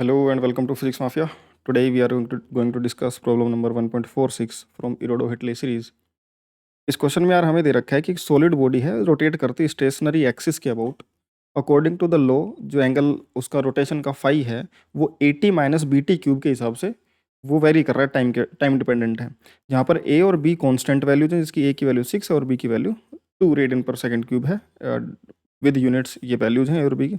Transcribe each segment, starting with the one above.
Hello and welcome to Physics Mafia. Today we are going to discuss problem number 1.46 from Irido-Whitley series. इस question में यार हमें दे रखा है कि एक सॉलिड बॉडी है रोटेट करती है स्टेशनरी एक्सिस के about according to the law जो एंगल उसका रोटेशन का फाई है वो 80 माइनस बी टी क्यूब के हिसाब से वो वेरी कर रहा है टाइम डिपेंडेंट है। यहाँ पर ए और बी कांस्टेंट वैल्यूज हैं जिसकी ए की वैल्यू 6 और बी की वैल्यू 2 रेडियन पर सेकंड क्यूब है। विद यूनिट्स ये वैल्यूज हैं ए और बी की।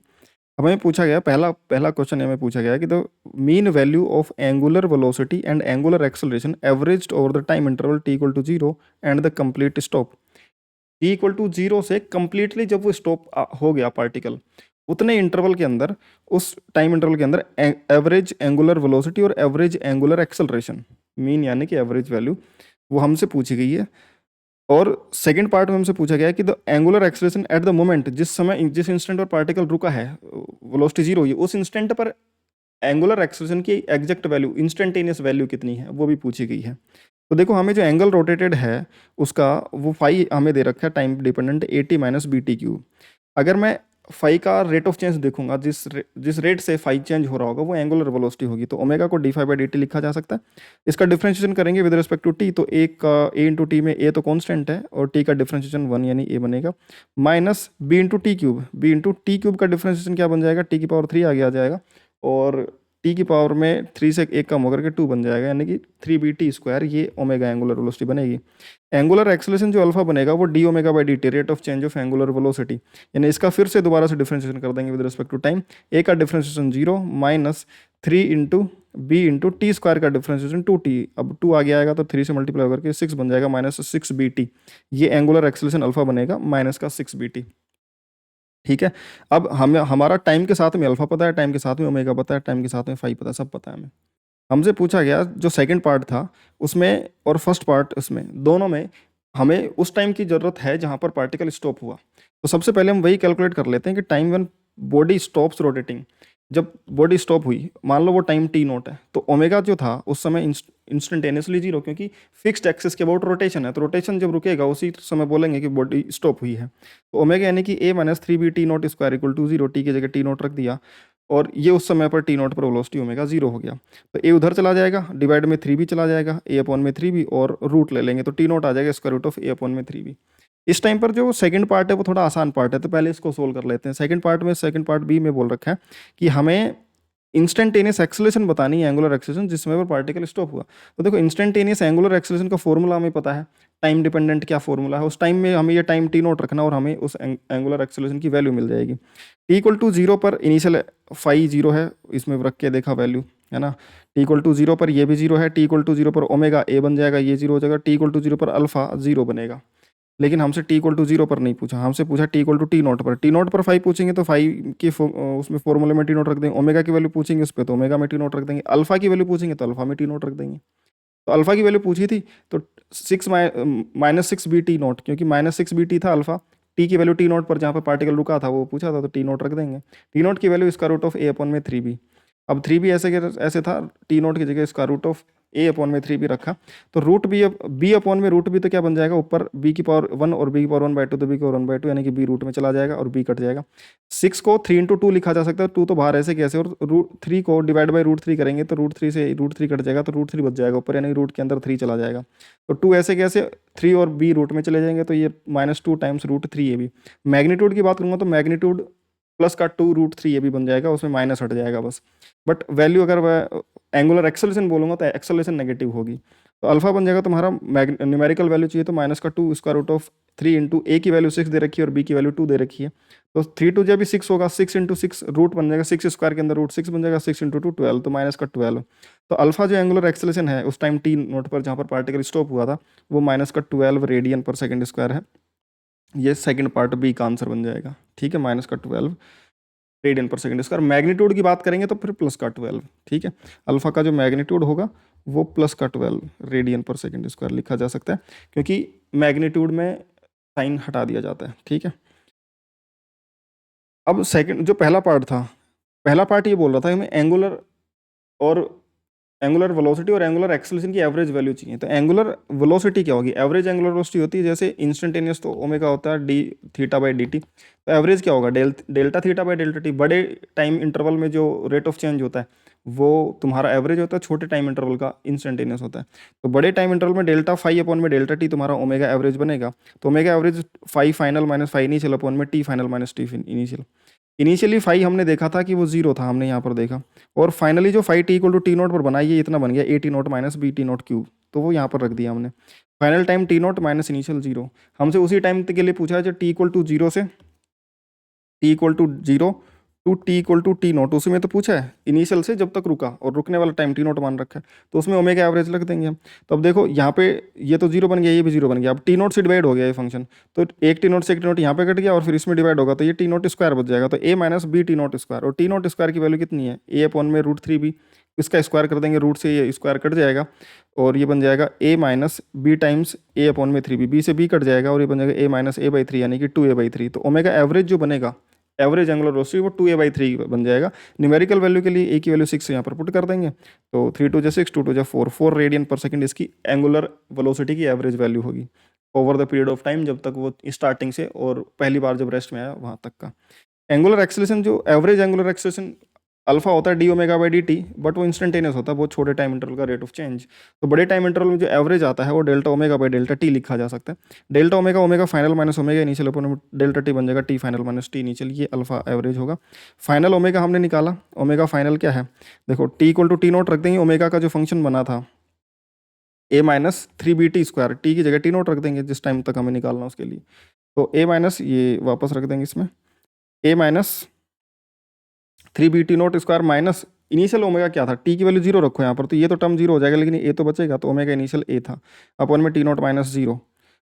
हमें पूछा गया पहला पहला क्वेश्चन हमें पूछा गया कि the mean value of angular velocity and angular acceleration averaged over the time interval T equal to zero and the complete stop. T equal to zero से कंप्लीटली जब वो स्टॉप हो गया पार्टिकल उतने इंटरवल के अंदर उस टाइम इंटरवल के अंदर एवरेज एंगुलर वेलोसिटी और एवरेज एंगुलर एक्सेलरेशन मीन यानी कि एवरेज वैल्यू वो हमसे पूछी गई है। और सेकंड पार्ट में हमसे पूछा गया है कि the angular acceleration at the moment जिस इंस्टेंट पर पार्टिकल रुका है वेलोसिटी जीरो हुई उस इंस्टेंट पर एंगुलर एक्सेलरेशन की एग्जैक्ट वैल्यू इंस्टेंटेनियस वैल्यू कितनी है वो भी पूछी गई है। तो देखो हमें जो एंगल रोटेटेड है उसका वो फाई हमें दे रखा है time dependent 80 minus B T cube. अगर मैं फाई का रेट ऑफ चेंज देखूंगा जिस रेट से फाई चेंज हो रहा होगा वो एंगुलर वेलोसिटी होगी तो ओमेगा को D phi by D T लिखा जा सकता है। इसका डिफरेंशिएशन करेंगे विद रिस्पेक्ट टू टी तो एक का ए इंटू टी में ए तो कांस्टेंट है और टी का डिफरेंशिएशन 1 यानी ए बनेगा minus B into T cube. B into T cube का डिफरेंशिएशन क्या बन जाएगा टी की पावर 3 आगे आ जाएगा और टी की पावर में 3 से एक कम होकर के 2 बन जाएगा यानी कि 3 bt स्क्वायर ये ओमेगा एंगुलर वेलोसिटी बनेगी। एंगुलर एक्सेलरेशन जो अल्फा बनेगा वो D omega by D T rate of change of angular velocity यानी इसका फिर से दोबारा से डिफरेंशिएशन कर देंगे with respect to time. A का differentiation 0 minus 3 into B into T square का डिफरेंशिएशन 2t अब 2 आगे आएगा तो 3 से मल्टीप्लाई होकर के 6 बन जाएगा माइनस 6bt। ये एंगुलर एक्सेलरेशन अल्फा बनेगा माइनस का 6bt। ठीक है। अब हमें हमारा टाइम के साथ में अल्फा पता है टाइम के साथ में ओमेगा पता है टाइम के साथ में फाई पता है सब पता है हमें। हमसे पूछा गया जो सेकंड पार्ट था उसमें और फर्स्ट पार्ट उसमें दोनों में हमें उस टाइम की ज़रूरत है जहाँ पर पार्टिकल स्टॉप हुआ। तो सबसे पहले हम वही कैलकुलेट कर लेते हैं कि time when body stops rotating जब बॉडी स्टॉप हुई मान लो वो टाइम टी नोट है तो ओमेगा जो था उस समय इंस्टेंटेनियसली जीरो क्योंकि फिक्स्ड एक्सिस के अबाउट रोटेशन है तो रोटेशन जब रुकेगा उसी समय बोलेंगे कि बॉडी स्टॉप हुई है। तो ओमेगा यानी कि A minus 3b T note square equal to zero T की जगह टी नोट रख दिया और ये उस समय पर टी नोट पर वेलोसिटी ओमेगा जीरो हो गया। तो ए उधर चला जाएगा डिवाइड में 3b चला जाएगा ए अपॉन में 3b और रूट ले लेंगे तो टी नोट आ जाएगा square root of A upon में 3b। इस टाइम पर जो सेकंड पार्ट है वो थोड़ा आसान पार्ट है तो पहले इसको सोल्व कर लेते हैं। सेकंड पार्ट बी में बोल रखा है कि हमें इंस्टेंटेनियस एक्सेलरेशन बतानी है एंगुलर एक्सेलरेशन जिसमें पर पार्टिकल स्टॉप हुआ। तो देखो इंस्टेंटेनियस एंगुलर एक्सेलरेशन का फॉर्मूला हमें पता है टाइम डिपेंडेंट क्या फॉर्मूला है उस टाइम में हमें ये टाइम टी नोट रखना और हमें उस एंगुलर एक्सेलरेशन की वैल्यू मिल जाएगी। टी इक्वल टू जीरो पर इनिशियल फाई जीरो है इसमें रख के देखा वैल्यू है ना। टी इक्वल टू जीरो पर ये भी जीरो है टी इक्वल टू जीरो पर ओमेगा ए बन जाएगा ये जीरो हो जाएगा टी इक्वल टू जीरो पर अल्फा जीरो बनेगा। लेकिन हमसे टी इक्वल टू जीरो पर नहीं पूछा हमसे पूछा T equal to T naught पर। टी नोट पर फाइव पूछेंगे तो फाइव की उसमें फॉर्मूले में टी नोट रख देंगे ओमेगा की वैल्यू पूछेंगे उस पर तो ओमेगा में टी नोट रख देंगे अल्फा की वैल्यू पूछेंगे तो अल्फा में टी नोट रख देंगे। तो अल्फा की वैल्यू पूछी थी तो 6 माइनस 6b टी नोट क्योंकि माइनस 6b था अल्फा टी की वैल्यू टी नोट पर जहाँ पर पार्टिकल रुका था वो पूछा था तो टी नोट रख देंगे। टी नोट की value square root of A upon में 3b। अब 3b ऐसे था टी नोट की जगह square root of A upon में 3b रखा तो रूट बी अपॉन में रूट बी तो क्या बन जाएगा ऊपर बी की पावर 1 और बी की पावर 1/2 तो बी की पावर 1/2 यानी कि बी रूट में चला जाएगा और बी कट जाएगा। 6 को 3 इंटू 2 लिखा जा सकता है 2 तो बाहर ऐसे कैसे और रूट 3 को डिवाइड बाई रूट 3 करेंगे तो रूट 3 से रूट 3 कट जाएगा तो रूट 3 बच जाएगा ऊपर यानी रूट के अंदर 3 चला जाएगा। तो 2 ऐसे कैसे 3 और बी रूट में चले जाएंगे तो ये -2 टाइम्स रूट 3 ये भी। मैग्नीट्यूड की बात करूँगा तो मैग्नीट्यूड प्लस का 2 रूट 3 ये भी बन जाएगा उसमें माइनस हट जाएगा बस। बट वैल्यू अगर वह एंगुलर एक्सेलरेशन बोलूँगा तो एक्सेलरेशन नेगेटिव होगी। तो अल्फा बन जाएगा तुम्हारा न्यूमेरिकल वैल्यू चाहिए तो माइनस का 2 स्क्वायर रूट ऑफ 3 इंटू ए की वैल्यू 6 दे रखी है और बी की वैल्यू 2 दे रखी है तो 3 2 जब भी 6 होगा 6 इंटू 6 रूट बन जाएगा 6 स्क्वायर के अंदर रूट 6 बन जाएगा 6 इंटू 2 12 तो माइनस का 12। तो अल्फा जो एंगुलर एक्सेलरेशन है उस टाइम टी नोट पर जहाँ पर पार्टिकल स्टॉप हुआ था वो माइनस का 12 रेडियन पर सेकंड स्क्वायर है। ये सेकंड पार्ट बी का आंसर बन जाएगा। ठीक है माइनस का 12 रेडियन पर सेकंड स्क्वायर। मैग्नीट्यूड की बात करेंगे तो फिर प्लस का 12। ठीक है अल्फा का जो मैग्नीट्यूड होगा वो प्लस का 12 रेडियन पर सेकंड स्क्वायर लिखा जा सकता है क्योंकि मैग्नीट्यूड में साइन हटा दिया जाता है। ठीक है अब सेकंड जो पहला पार्ट ये बोल रहा था हमें एंगुलर वेलोसिटी और एंगुलर एक्सेलरेशन की एवरेज वैल्यू चाहिए। तो एंगुलर वेलोसिटी क्या होगी एवरेज एंगुलर वेलोसिटी होती है जैसे इंस्टेंटेनियस तो ओमेगा होता है D theta by D T तो एवरेज क्या होगा delta theta by delta T. बड़े टाइम इंटरवल में जो रेट ऑफ चेंज होता है वो तुम्हारा एवरेज होता है छोटे टाइम इंटरवल का, इंस्टेंटेनियस होता है। तो बड़े टाइम इंटरवल में डेल्टा फाई अपॉन में डेल्टा टी तुम्हारा ओमेगा एवरेज बनेगा। तो omega average phi final minus phi initial upon में T final minus T initial. Initially phi हमने देखा था कि वो जीरो था, हमने यहाँ पर देखा, और फाइनली जो phi T equal to T naught पर बना, ये इतना बन गया A T naught minus B T naught cube, तो वो यहाँ पर रख दिया हमने। Final time T naught minus initial zero, हमसे उसी टाइम के लिए पूछा है जो टी इक्वल टू जीरो से T equal to zero to T equal to T naught, उसी में तो पूछा है इनिशियल से जब तक रुका, और रुकने वाला टाइम टी नोट मान रखा है, तो उसमें ओमेगा एवरेज रख देंगे हम। तो अब देखो यहाँ पे ये तो जीरो बन गया, ये भी जीरो बन गया, अब टी नोट से डिवाइड हो गया ये फंक्शन, तो एक टी नोट से एक टी नोट यहाँ पे कट गया और फिर इसमें डिवाइड होगा, तो ये टी नोट स्क्वायर बच जाएगा। तो A minus B T note square, और टी नोट स्क्वायर की वैल्यू कितनी है, ए अपॉन में रूट थ्री बी, इसका स्क्वायर कर देंगे, रूट से ये स्क्वायर कट जाएगा और ये बन जाएगा ए माइनस बी टाइम्स ए अपॉन में थ्री बी, बी से बी कट जाएगा और ये बन जाएगा ए माइनस ए बाई थ्री, यानी कि टू ए बाई थ्री। तो ओमेगा एवरेज जो बनेगा, एवरेज एंगुलर वेलोसिटी, वो टू ए बाई थ्री बन जाएगा। न्यूमेरिकल वैल्यू के लिए ए की वैल्यू सिक्स यहाँ पर पुट कर देंगे, तो थ्री टू जा सिक्स, टू टू जा फोर, 4 रेडियन पर सेकंड इसकी एंगुलर वेलोसिटी की एवरेज वैल्यू होगी over the period of time, जब तक वो स्टार्टिंग से और पहली बार जब रेस्ट में आया वहाँ तक का। एंगुलर एक्सेलरेशन, जो एवरेज एंगुलर एक्सेलरेशन अल्फा होता है D omega by D T, but वो इंस्टेंटेनियस होता है, बहुत छोटे टाइम इंटरवल का रेट ऑफ चेंज। तो बड़े टाइम इंटरवल में जो एवरेज आता है वो delta omega by delta T लिखा जा सकता है। Delta omega, omega final minus omega initial upon delta T बन जाएगा T final minus T initial, ये अल्फा एवरेज होगा। फाइनल ओमेगा हमने निकाला, ओमेगा फाइनल क्या है, देखो T equal to T note रख देंगे, ओमेगा का जो फंक्शन बना था A minus three B T square, T की जगह टी नोट रख देंगे जिस टाइम तक हमें निकालना उसके लिए, तो ए माइनस ये वापस रख देंगे इसमें, A minus three B T note square minus initial omega क्या था, टी की वैल्यू जीरो रखो यहाँ पर, तो ये तो टर्म जीरो हो जाएगा, लेकिन ए तो बचेगा, तो ओमेगा इनिशियल ए था अपॉन में टी नोट माइनस जीरो।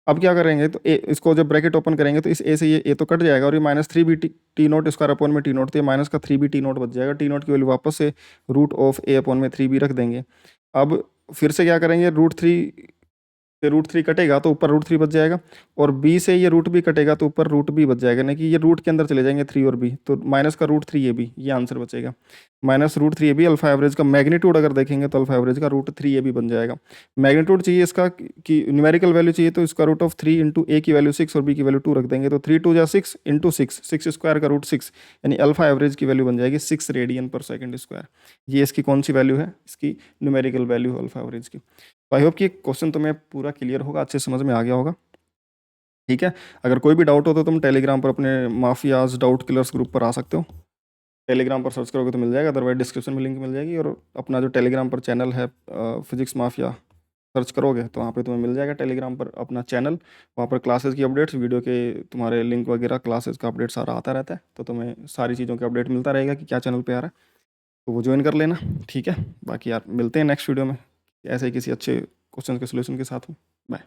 अब क्या करेंगे, तो ए, इसको जब ब्रैकेट ओपन करेंगे तो इस ए से ये ए तो कट जाएगा, और ये minus three B T note square upon में टी नोट, तो ये माइनस का थ्री बी टी नोट बच जाएगा। टी नोट की वैल्यू वापस से रूट ऑफ ए अपॉन में थ्री बी रख देंगे। अब फिर से क्या करेंगे, रूट थ्री से रूट थ्री कटेगा तो ऊपर रूट थ्री बच जाएगा, और बी से ये रूट बी कटेगा तो ऊपर रूट बी बच जाएगा, यानी कि ये रूट के अंदर चले जाएंगे थ्री और बी, तो माइनस का रूट थ्री ए बी, ये आंसर बचेगा। Minus root three A B, alpha average का मैग्नीट्यूड अगर देखेंगे तो अल्फा एवरेज का रूट थ्री ए बी बन जाएगा। मैग्नीट्यूड चाहिए इसका कि न्यूमेरिकल वैल्यू चाहिए, तो इसका रूट ऑफ थ्री इंटू ए की वैल्यू सिक्स और बी की वैल्यू टू रख देंगे, तो थ्री टू जा six into six, six square का रूट सिक्स, यानी अल्फा एवरेज की वैल्यू बन जाएगी सिक्स रेडियन पर सेकंड स्क्वायर। ये इसकी कौन सी वैल्यू है, इसकी न्यूमेरिकल वैल्यू अल्फा एवरेज की। तो आई होप कि क्वेश्चन तुम्हें पूरा क्लियर होगा, अच्छे समझ में आ गया होगा। ठीक है, अगर कोई भी डाउट हो तो तुम टेलीग्राम पर अपने माफियाज डाउट किलर्स ग्रुप पर आ सकते हो, टेलीग्राम पर सर्च करोगे तो मिल जाएगा, अदरवाइज डिस्क्रिप्शन में लिंक मिल जाएगी, और अपना जो टेलीग्राम पर चैनल है फिजिक्स माफिया सर्च करोगे तो वहाँ पे तुम्हें मिल जाएगा टेलीग्राम पर अपना चैनल, वहाँ पर क्लासेस की अपडेट्स, वीडियो के तुम्हारे लिंक वगैरह, क्लासेस का अपडेट सारा आता रहता है, तो तुम्हें सारी चीज़ों का अपडेट मिलता रहेगा कि क्या चैनल पे आ रहा है, तो वो ज्वाइन कर लेना। ठीक है, बाकी यार मिलते हैं नेक्स्ट वीडियो में ऐसे ही किसी अच्छे क्वेश्चन के सोल्यूशन के साथ में। बाय।